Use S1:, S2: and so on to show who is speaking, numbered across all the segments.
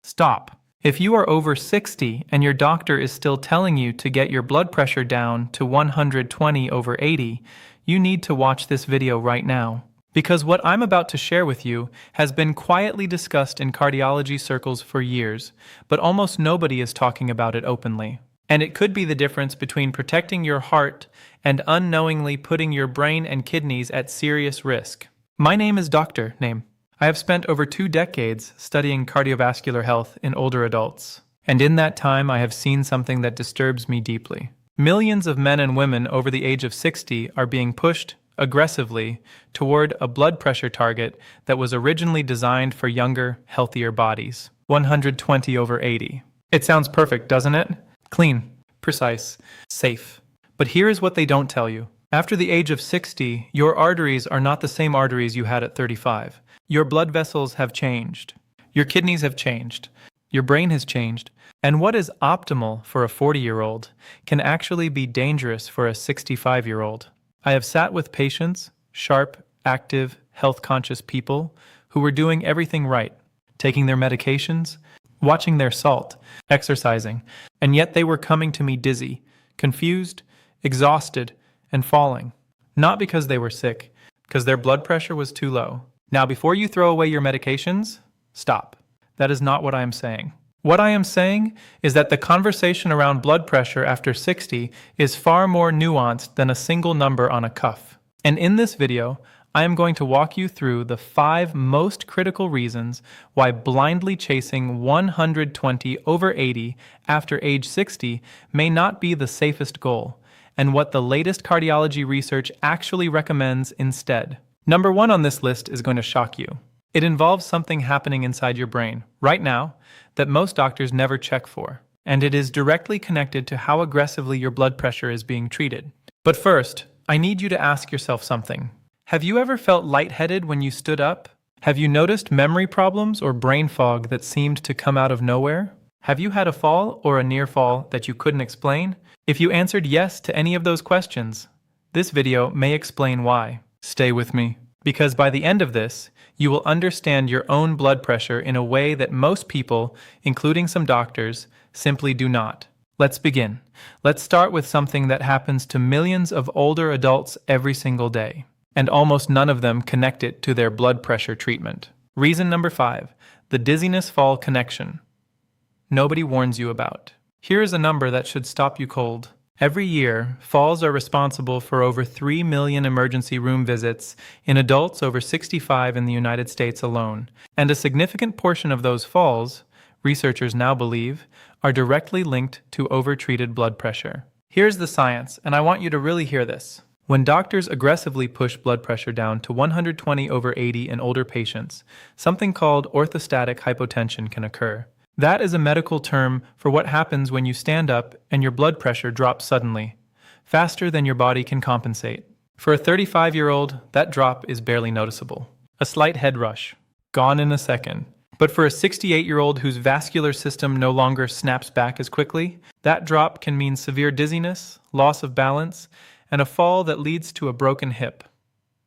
S1: Stop. If you are over 60 and your doctor is still telling you to get your blood pressure down to 120/80, you need to watch this video right now. Because what I'm about to share with you has been quietly discussed in cardiology circles for years, but almost nobody is talking about it openly. And it could be the difference between protecting your heart and unknowingly putting your brain and kidneys at serious risk. My name is Dr. Name. I have spent over 2 decades studying cardiovascular health in older adults. And in that time, I have seen something that disturbs me deeply. Millions of men and women over the age of 60 are being pushed aggressively toward a blood pressure target that was originally designed for younger, healthier bodies. 120/80. It sounds perfect, doesn't it? Clean, precise, safe. But here is what they don't tell you. After the age of 60, your arteries are not the same arteries you had at 35. Your blood vessels have changed. Your kidneys have changed. Your brain has changed. And what is optimal for a 40-year-old can actually be dangerous for a 65-year-old. I have sat with patients, sharp, active, health-conscious people who were doing everything right, taking their medications, watching their salt, exercising, and yet they were coming to me dizzy, confused, exhausted, and falling. Not because they were sick, because their blood pressure was too low. Now, before you throw away your medications, stop. That is not what I am saying. What I am saying is that the conversation around blood pressure after 60 is far more nuanced than a single number on a cuff. And in this video, I am going to walk you through the 5 most critical reasons why blindly chasing 120/80 after age 60 may not be the safest goal, and what the latest cardiology research actually recommends instead. Number 1 on this list is going to shock you. It involves something happening inside your brain, right now, that most doctors never check for. And it is directly connected to how aggressively your blood pressure is being treated. But first, I need you to ask yourself something. Have you ever felt lightheaded when you stood up? Have you noticed memory problems or brain fog that seemed to come out of nowhere? Have you had a fall or a near fall that you couldn't explain? If you answered yes to any of those questions, this video may explain why. Stay with me, because by the end of this, you will understand your own blood pressure in a way that most people, including some doctors, simply do not. Let's begin. Let's start with something that happens to millions of older adults every single day, and almost none of them connect it to their blood pressure treatment. Reason number 5, the dizziness fall connection. Nobody warns you about. Here is a number that should stop you cold. Every year, falls are responsible for over 3 million emergency room visits in adults over 65 in the United States alone. And a significant portion of those falls, researchers now believe, are directly linked to overtreated blood pressure. Here's the science, and I want you to really hear this. When doctors aggressively push blood pressure down to 120/80 in older patients, something called orthostatic hypotension can occur. That is a medical term for what happens when you stand up and your blood pressure drops suddenly, faster than your body can compensate. For a 35-year-old, that drop is barely noticeable. A slight head rush, gone in a second. But for a 68-year-old whose vascular system no longer snaps back as quickly, that drop can mean severe dizziness, loss of balance, and a fall that leads to a broken hip.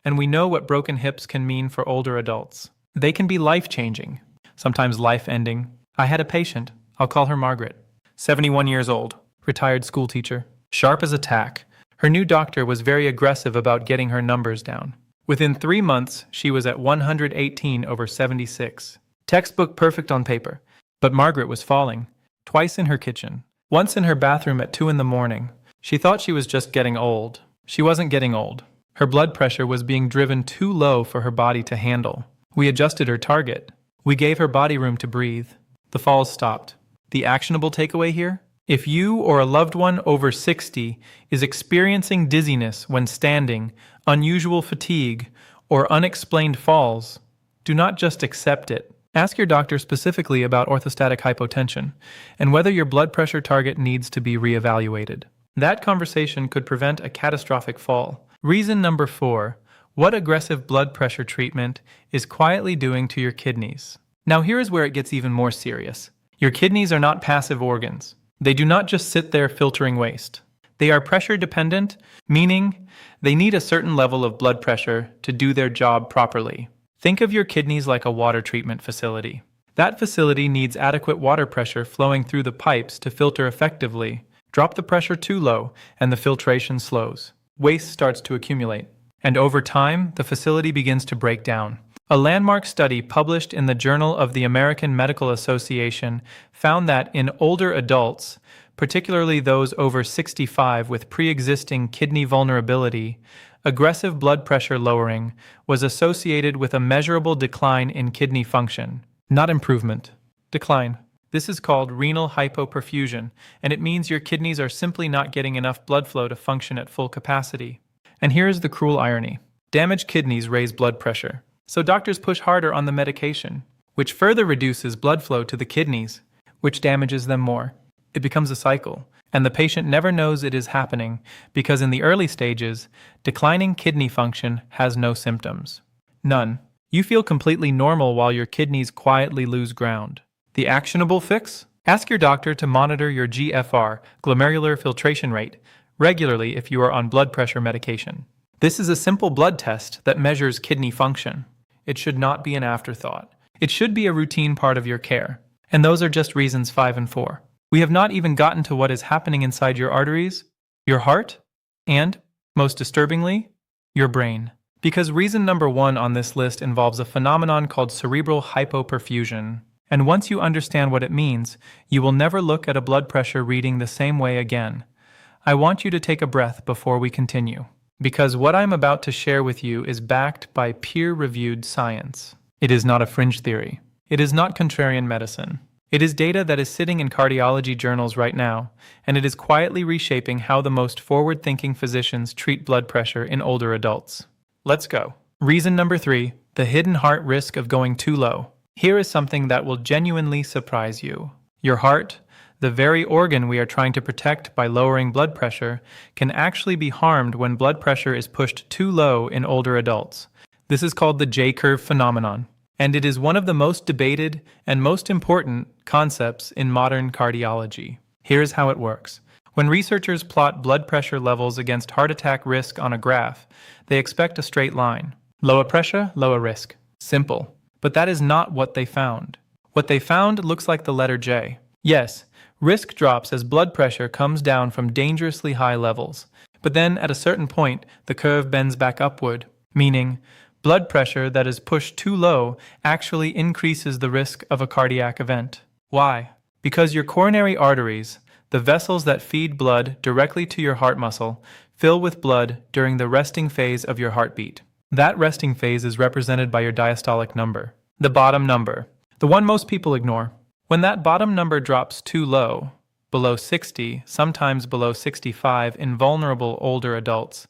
S1: And we know what broken hips can mean for older adults. They can be life-changing, sometimes life-ending. I had a patient, I'll call her Margaret, 71 years old, retired school teacher, sharp as a tack. Her new doctor was very aggressive about getting her numbers down. Within 3 months, she was at 118/76. Textbook perfect on paper. But Margaret was falling, twice in her kitchen, once in her bathroom at 2 in the morning. She thought she was just getting old. She wasn't getting old. Her blood pressure was being driven too low for her body to handle. We adjusted her target. We gave her body room to breathe. The falls stopped. The actionable takeaway here? If you or a loved one over 60 is experiencing dizziness when standing, unusual fatigue, or unexplained falls, do not just accept it. Ask your doctor specifically about orthostatic hypotension and whether your blood pressure target needs to be reevaluated. That conversation could prevent a catastrophic fall. Reason number 4, what aggressive blood pressure treatment is quietly doing to your kidneys. Now here is where it gets even more serious. Your kidneys are not passive organs. They do not just sit there filtering waste. They are pressure dependent, meaning they need a certain level of blood pressure to do their job properly. Think of your kidneys like a water treatment facility. That facility needs adequate water pressure flowing through the pipes to filter effectively. Drop the pressure too low, and the filtration slows. Waste starts to accumulate. And over time, the facility begins to break down. A landmark study published in the Journal of the American Medical Association found that in older adults, particularly those over 65 with pre-existing kidney vulnerability, aggressive blood pressure lowering was associated with a measurable decline in kidney function. Not improvement. Decline. This is called renal hypoperfusion, and it means your kidneys are simply not getting enough blood flow to function at full capacity. And here is the cruel irony. Damaged kidneys raise blood pressure, so doctors push harder on the medication, which further reduces blood flow to the kidneys, which damages them more. It becomes a cycle, and the patient never knows it is happening because in the early stages, declining kidney function has no symptoms. None. You feel completely normal while your kidneys quietly lose ground. The actionable fix? Ask your doctor to monitor your GFR, glomerular filtration rate, regularly if you are on blood pressure medication. This is a simple blood test that measures kidney function. It should not be an afterthought. It should be a routine part of your care. And those are just reasons 5 and 4. We have not even gotten to what is happening inside your arteries, your heart, and, most disturbingly, your brain. Because reason number 1 on this list involves a phenomenon called cerebral hypoperfusion. And once you understand what it means, you will never look at a blood pressure reading the same way again. I want you to take a breath before we continue, because what I'm about to share with you is backed by peer-reviewed science. It is not a fringe theory. It is not contrarian medicine. It is data that is sitting in cardiology journals right now, and it is quietly reshaping how the most forward-thinking physicians treat blood pressure in older adults. Let's go. Reason number 3, the hidden heart risk of going too low. Here is something that will genuinely surprise you. Your heart, the very organ we are trying to protect by lowering blood pressure, can actually be harmed when blood pressure is pushed too low in older adults. This is called the J-curve phenomenon, and it is one of the most debated and most important concepts in modern cardiology. Here's how it works. When researchers plot blood pressure levels against heart attack risk on a graph, they expect a straight line. Lower pressure, lower risk. Simple. But that is not what they found. What they found looks like the letter J. Yes, risk drops as blood pressure comes down from dangerously high levels. But then, at a certain point, the curve bends back upward, meaning blood pressure that is pushed too low actually increases the risk of a cardiac event. Why? Because your coronary arteries, the vessels that feed blood directly to your heart muscle, fill with blood during the resting phase of your heartbeat. That resting phase is represented by your diastolic number, the bottom number, the one most people ignore. When that bottom number drops too low, below 60, sometimes below 65 in vulnerable older adults,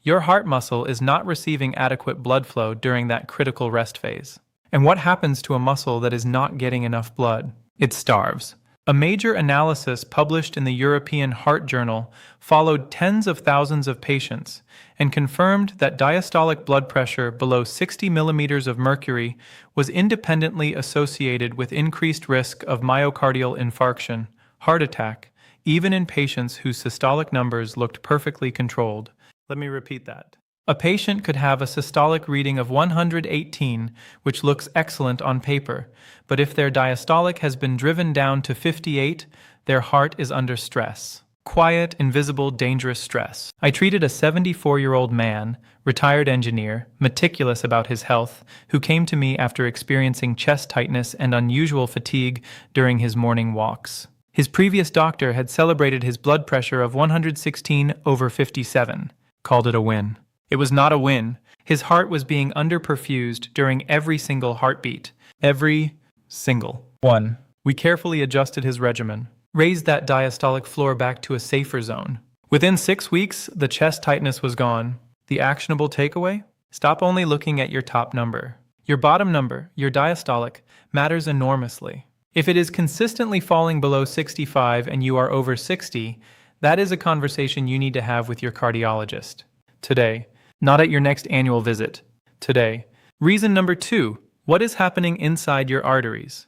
S1: your heart muscle is not receiving adequate blood flow during that critical rest phase. And what happens to a muscle that is not getting enough blood? It starves. A major analysis published in the European Heart Journal followed tens of thousands of patients and confirmed that diastolic blood pressure below 60 millimeters of mercury was independently associated with increased risk of myocardial infarction, heart attack, even in patients whose systolic numbers looked perfectly controlled. Let me repeat that. A patient could have a systolic reading of 118, which looks excellent on paper, but if their diastolic has been driven down to 58, their heart is under stress. Quiet, invisible, dangerous stress. I treated a 74-year-old man, retired engineer, meticulous about his health, who came to me after experiencing chest tightness and unusual fatigue during his morning walks. His previous doctor had celebrated his blood pressure of 116/57, called it a win. It was not a win. His heart was being underperfused during every single heartbeat. Every single one. We carefully adjusted his regimen, raised that diastolic floor back to a safer zone. Within 6 weeks, the chest tightness was gone. The actionable takeaway? Stop only looking at your top number. Your bottom number, your diastolic, matters enormously. If it is consistently falling below 65 and you are over 60, that is a conversation you need to have with your cardiologist. Today. Not at your next annual visit. Today. Reason number 2. What is happening inside your arteries?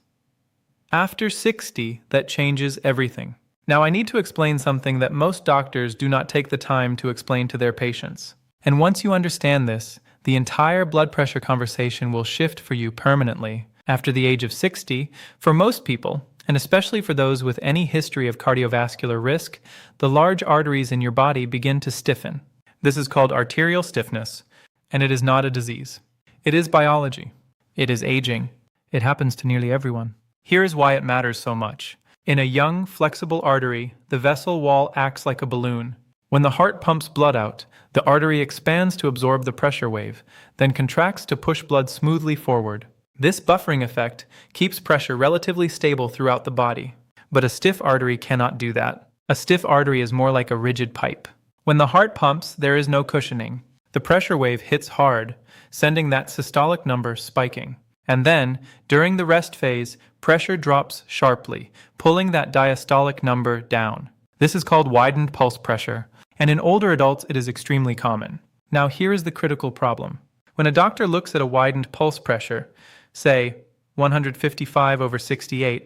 S1: After 60, that changes everything. Now I need to explain something that most doctors do not take the time to explain to their patients. And once you understand this, the entire blood pressure conversation will shift for you permanently. After the age of 60, for most people, and especially for those with any history of cardiovascular risk, the large arteries in your body begin to stiffen. This is called arterial stiffness, and it is not a disease. It is biology. It is aging. It happens to nearly everyone. Here is why it matters so much. In a young, flexible artery, the vessel wall acts like a balloon. When the heart pumps blood out, the artery expands to absorb the pressure wave, then contracts to push blood smoothly forward. This buffering effect keeps pressure relatively stable throughout the body. But a stiff artery cannot do that. A stiff artery is more like a rigid pipe. When the heart pumps, there is no cushioning. The pressure wave hits hard, sending that systolic number spiking. And then, during the rest phase, pressure drops sharply, pulling that diastolic number down. This is called widened pulse pressure, and in older adults it is extremely common. Now here is the critical problem. When a doctor looks at a widened pulse pressure, say 155/68,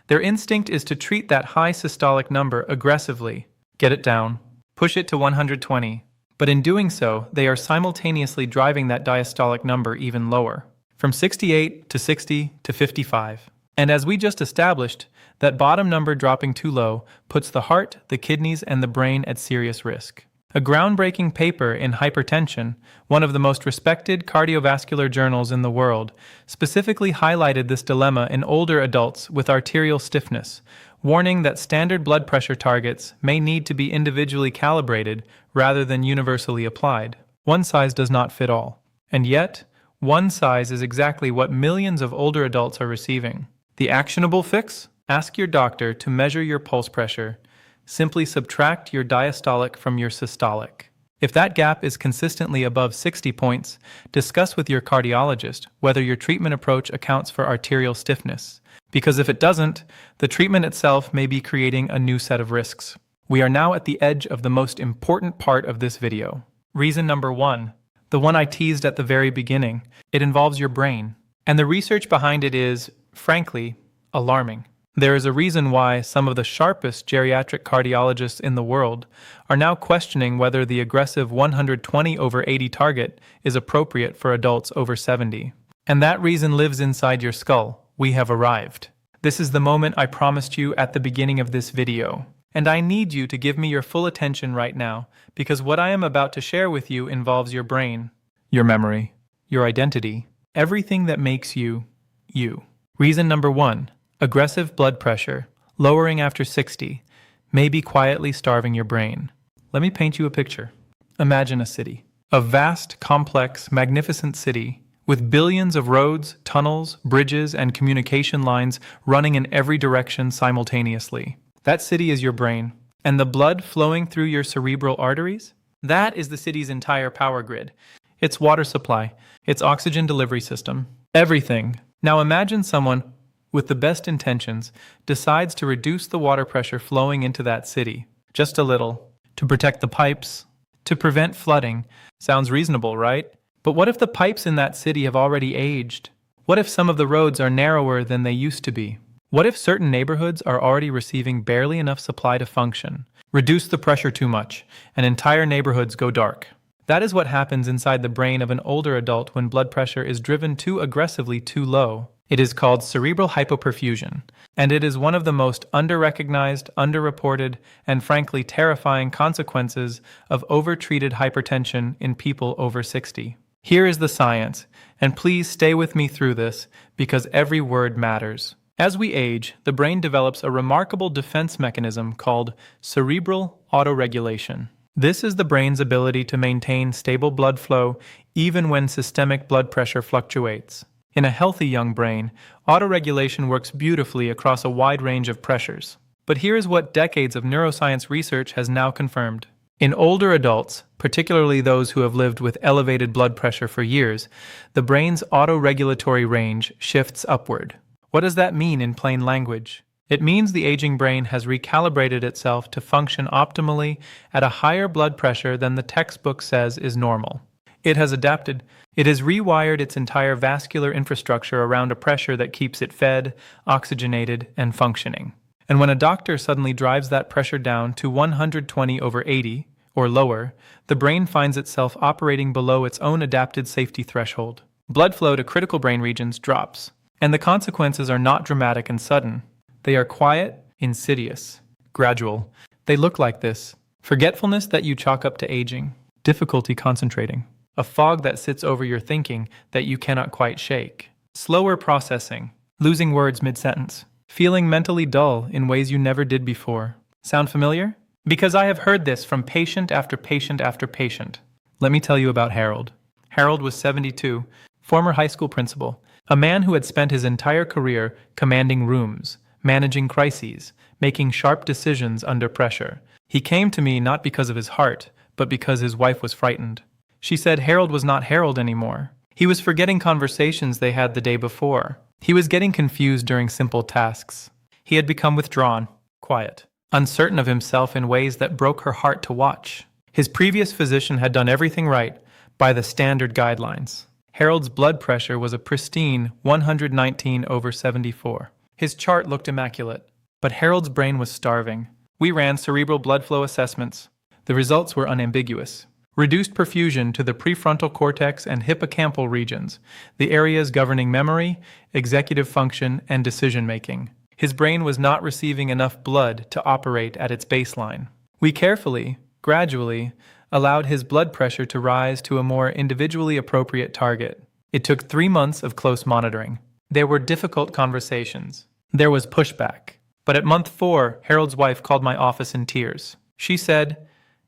S1: their instinct is to treat that high systolic number aggressively, get it down, push it to 120. But in doing so, they are simultaneously driving that diastolic number even lower, from 68 to 60 to 55. And as we just established, that bottom number dropping too low puts the heart, the kidneys, and the brain at serious risk. A groundbreaking paper in Hypertension, one of the most respected cardiovascular journals in the world, specifically highlighted this dilemma in older adults with arterial stiffness, warning that standard blood pressure targets may need to be individually calibrated rather than universally applied. One size does not fit all. And yet, one size is exactly what millions of older adults are receiving. The actionable fix? Ask your doctor to measure your pulse pressure. Simply subtract your diastolic from your systolic. If that gap is consistently above 60 points, discuss with your cardiologist whether your treatment approach accounts for arterial stiffness. Because if it doesn't, the treatment itself may be creating a new set of risks. We are now at the edge of the most important part of this video. Reason number 1, the one I teased at the very beginning, it involves your brain. And the research behind it is, frankly, alarming. There is a reason why some of the sharpest geriatric cardiologists in the world are now questioning whether the aggressive 120/80 target is appropriate for adults over 70. And that reason lives inside your skull. We have arrived. This is the moment I promised you at the beginning of this video. And I need you to give me your full attention right now, because what I am about to share with you involves your brain, your memory, your identity, everything that makes you, you. Reason number 1. Aggressive blood pressure, lowering after 60, may be quietly starving your brain. Let me paint you a picture. Imagine a city. A vast, complex, magnificent city with billions of roads, tunnels, bridges, and communication lines running in every direction simultaneously. That city is your brain. And the blood flowing through your cerebral arteries? That is the city's entire power grid. Its water supply, its oxygen delivery system, everything. Now imagine someone with the best intentions, decides to reduce the water pressure flowing into that city, just a little, to protect the pipes, to prevent flooding. Sounds reasonable, right? But what if the pipes in that city have already aged? What if some of the roads are narrower than they used to be? What if certain neighborhoods are already receiving barely enough supply to function? Reduce the pressure too much, and entire neighborhoods go dark. That is what happens inside the brain of an older adult when blood pressure is driven too aggressively too low. It is called cerebral hypoperfusion, and it is one of the most underrecognized, underreported, and frankly terrifying consequences of overtreated hypertension in people over 60. Here is the science, and please stay with me through this because every word matters. As we age, the brain develops a remarkable defense mechanism called cerebral autoregulation. This is the brain's ability to maintain stable blood flow even when systemic blood pressure fluctuates. In a healthy young brain, autoregulation works beautifully across a wide range of pressures. But here is what decades of neuroscience research has now confirmed. In older adults, particularly those who have lived with elevated blood pressure for years, the brain's autoregulatory range shifts upward. What does that mean in plain language? It means the aging brain has recalibrated itself to function optimally at a higher blood pressure than the textbook says is normal. It has adapted. It has rewired its entire vascular infrastructure around a pressure that keeps it fed, oxygenated, and functioning. And when a doctor suddenly drives that pressure down to 120/80, or lower, the brain finds itself operating below its own adapted safety threshold. Blood flow to critical brain regions drops. And the consequences are not dramatic and sudden. They are quiet, insidious, gradual. They look like this: forgetfulness that you chalk up to aging, difficulty concentrating, a fog that sits over your thinking that you cannot quite shake, slower processing, losing words mid-sentence, feeling mentally dull in ways you never did before. Sound familiar? Because I have heard this from patient after patient after patient. Let me tell you about Harold. Harold was 72, former high school principal, a man who had spent his entire career commanding rooms, managing crises, making sharp decisions under pressure. He came to me not because of his heart, but because his wife was frightened. She said Harold was not Harold anymore. He was forgetting conversations they had the day before. He was getting confused during simple tasks. He had become withdrawn, quiet, uncertain of himself in ways that broke her heart to watch. His previous physician had done everything right, by the standard guidelines. Harold's blood pressure was a pristine 119/74. His chart looked immaculate, but Harold's brain was starving. We ran cerebral blood flow assessments. The results were unambiguous. Reduced perfusion to the prefrontal cortex and hippocampal regions, the areas governing memory, executive function, and decision-making. His brain was not receiving enough blood to operate at its baseline. We carefully, gradually, allowed his blood pressure to rise to a more individually appropriate target. It took 3 months of close monitoring. There were difficult conversations. There was pushback. But at month 4, Harold's wife called my office in tears. She said,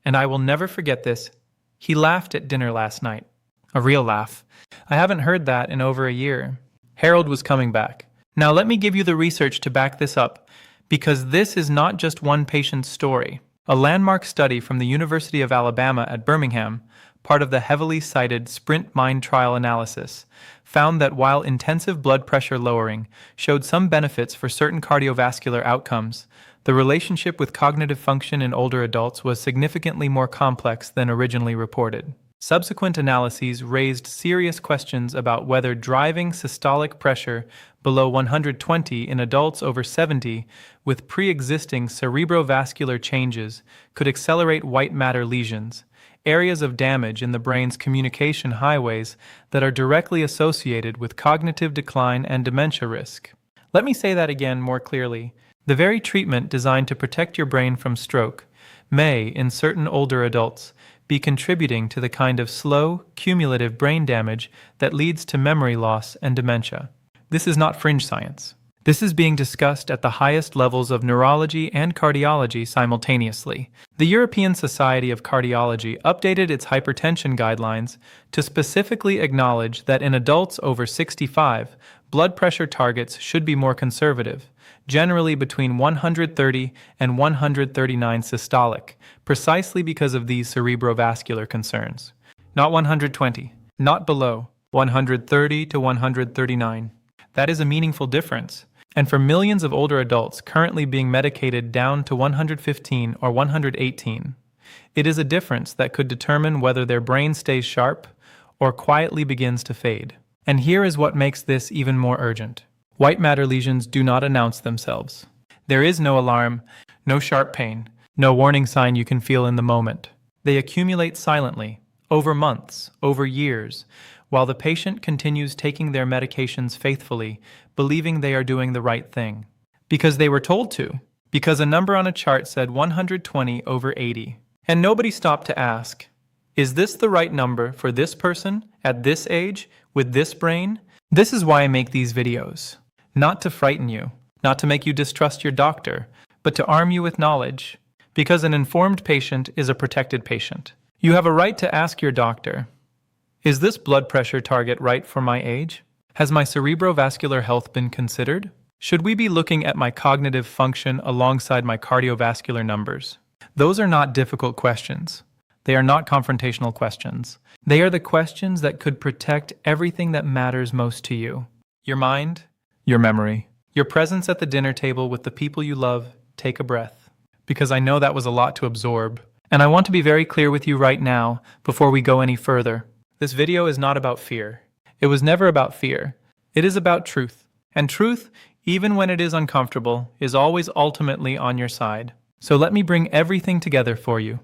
S1: and I will never forget this, "He laughed at dinner last night." A real laugh. I haven't heard that in over a year. Harold was coming back. Now let me give you the research to back this up, because this is not just one patient's story. A landmark study from the University of Alabama at Birmingham, part of the heavily cited SPRINT Mind trial analysis, found that while intensive blood pressure lowering showed some benefits for certain cardiovascular outcomes, the relationship with cognitive function in older adults was significantly more complex than originally reported. Subsequent analyses raised serious questions about whether driving systolic pressure below 120 in adults over 70 with pre-existing cerebrovascular changes could accelerate white matter lesions, areas of damage in the brain's communication highways that are directly associated with cognitive decline and dementia risk. Let me say that again more clearly. The very treatment designed to protect your brain from stroke may, in certain older adults, be contributing to the kind of slow, cumulative brain damage that leads to memory loss and dementia. This is not fringe science. This is being discussed at the highest levels of neurology and cardiology simultaneously. The European Society of Cardiology updated its hypertension guidelines to specifically acknowledge that in adults over 65, blood pressure targets should be more conservative, generally between 130 and 139 systolic, precisely because of these cerebrovascular concerns. Not 120, not below, 130 to 139. That is a meaningful difference. And for millions of older adults currently being medicated down to 115 or 118, it is a difference that could determine whether their brain stays sharp or quietly begins to fade. And here is what makes this even more urgent. White matter lesions do not announce themselves. There is no alarm, no sharp pain, no warning sign you can feel in the moment. They accumulate silently, over months, over years, while the patient continues taking their medications faithfully, believing they are doing the right thing. Because they were told to. Because a number on a chart said 120/80. And nobody stopped to ask, is this the right number for this person, at this age, with this brain? This is why I make these videos. Not to frighten you, not to make you distrust your doctor, but to arm you with knowledge. Because an informed patient is a protected patient. You have a right to ask your doctor, is this blood pressure target right for my age? Has my cerebrovascular health been considered? Should we be looking at my cognitive function alongside my cardiovascular numbers? Those are not difficult questions. They are not confrontational questions. They are the questions that could protect everything that matters most to you. Your mind, your memory, your presence at the dinner table with the people you love. Take a breath. Because I know that was a lot to absorb. And I want to be very clear with you right now before we go any further. This video is not about fear. It was never about fear. It is about truth. And truth, even when it is uncomfortable, is always ultimately on your side. So let me bring everything together for you.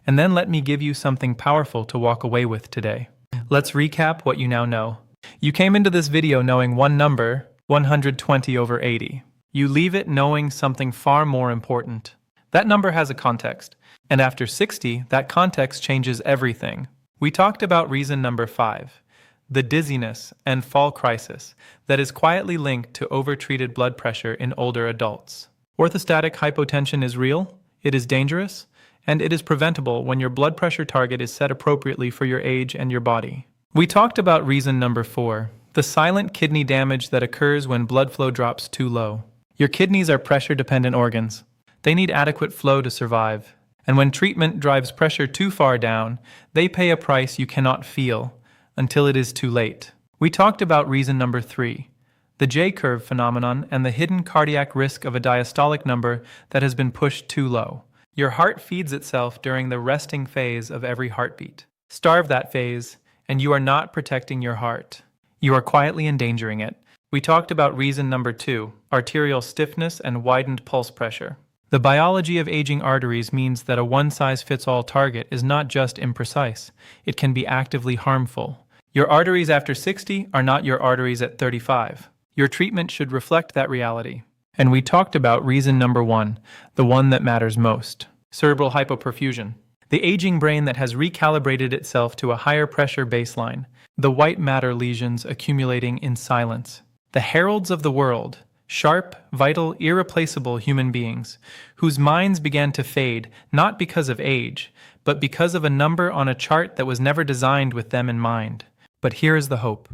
S1: And then let me give you something powerful to walk away with today. Let's recap what you now know. You came into this video knowing one number, 120 over 80. You leave it knowing something far more important. That number has a context, and after 60, that context changes everything. We talked about reason number 5, the dizziness and fall crisis that is quietly linked to overtreated blood pressure in older adults. Orthostatic hypotension is real, it is dangerous, and it is preventable when your blood pressure target is set appropriately for your age and your body. We talked about reason number 4, the silent kidney damage that occurs when blood flow drops too low. Your kidneys are pressure-dependent organs. They need adequate flow to survive. And when treatment drives pressure too far down, they pay a price you cannot feel until it is too late. We talked about reason number 3, the J-curve phenomenon and the hidden cardiac risk of a diastolic number that has been pushed too low. Your heart feeds itself during the resting phase of every heartbeat. Starve that phase, and you are not protecting your heart. You are quietly endangering it. We talked about reason number 2, arterial stiffness and widened pulse pressure. The biology of aging arteries means that a one-size-fits-all target is not just imprecise, it can be actively harmful. Your arteries after 60 are not your arteries at 35. Your treatment should reflect that reality. And we talked about reason number 1, the one that matters most, cerebral hypoperfusion. The aging brain that has recalibrated itself to a higher pressure baseline, the white matter lesions accumulating in silence. The heralds of the world, sharp, vital, irreplaceable human beings, whose minds began to fade not because of age, but because of a number on a chart that was never designed with them in mind. But here is the hope.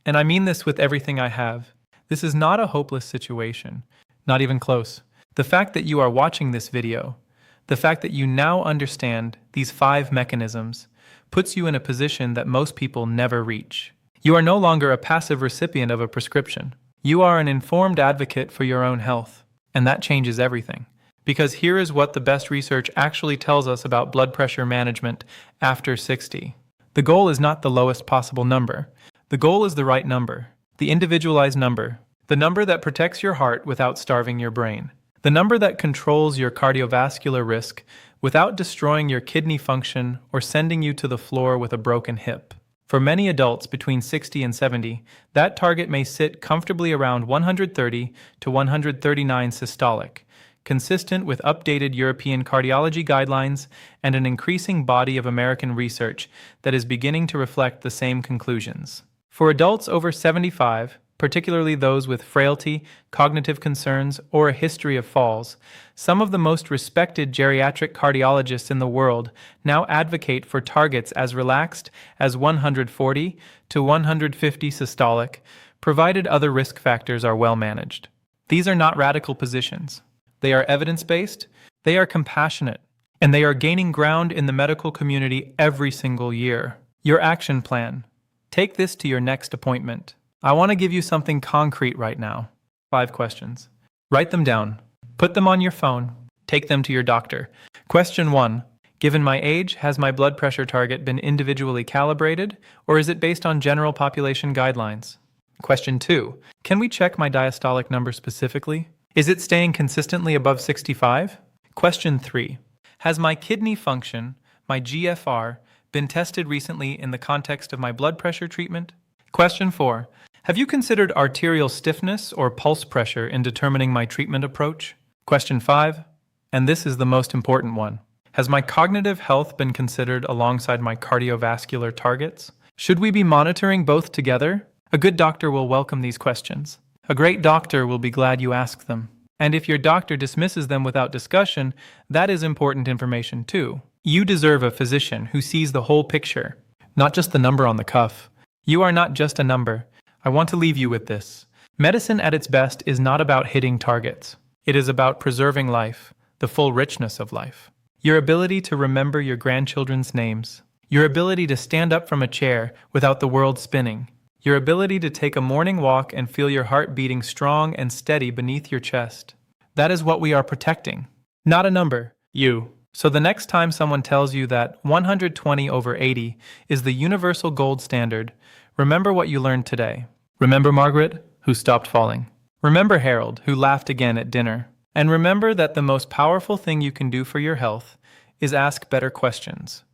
S1: And I mean this with everything I have. This is not a hopeless situation. Not even close. The fact that you are watching this video, the fact that you now understand these 5 mechanisms, puts you in a position that most people never reach. You are no longer a passive recipient of a prescription. You are an informed advocate for your own health. And that changes everything. Because here is what the best research actually tells us about blood pressure management after 60. The goal is not the lowest possible number. The goal is the right number, the individualized number, the number that protects your heart without starving your brain, the number that controls your cardiovascular risk without destroying your kidney function or sending you to the floor with a broken hip. For many adults between 60 and 70, that target may sit comfortably around 130 to 139 systolic, consistent with updated European cardiology guidelines and an increasing body of American research that is beginning to reflect the same conclusions. For adults over 75, particularly those with frailty, cognitive concerns, or a history of falls, some of the most respected geriatric cardiologists in the world now advocate for targets as relaxed as 140 to 150 systolic, provided other risk factors are well managed. These are not radical positions. They are evidence-based, they are compassionate, and they are gaining ground in the medical community every single year. Your action plan. Take this to your next appointment. I want to give you something concrete right now. 5 questions. Write them down. Put them on your phone. Take them to your doctor. Question 1. Given my age, has my blood pressure target been individually calibrated, or is it based on general population guidelines? Question 2. Can we check my diastolic number specifically? Is it staying consistently above 65? Question 3. Has my kidney function, my GFR, been tested recently in the context of my blood pressure treatment? Question 4. Have you considered arterial stiffness or pulse pressure in determining my treatment approach? Question 5. And this is the most important one. Has my cognitive health been considered alongside my cardiovascular targets? Should we be monitoring both together? A good doctor will welcome these questions. A great doctor will be glad you asked them. And if your doctor dismisses them without discussion, that is important information too. You deserve a physician who sees the whole picture, not just the number on the cuff. You are not just a number. I want to leave you with this. Medicine at its best is not about hitting targets. It is about preserving life, the full richness of life. Your ability to remember your grandchildren's names. Your ability to stand up from a chair without the world spinning. Your ability to take a morning walk and feel your heart beating strong and steady beneath your chest. That is what we are protecting. Not a number, you. So the next time someone tells you that 120 over 80 is the universal gold standard, remember what you learned today. Remember Margaret, who stopped falling. Remember Harold, who laughed again at dinner. And remember that the most powerful thing you can do for your health is ask better questions.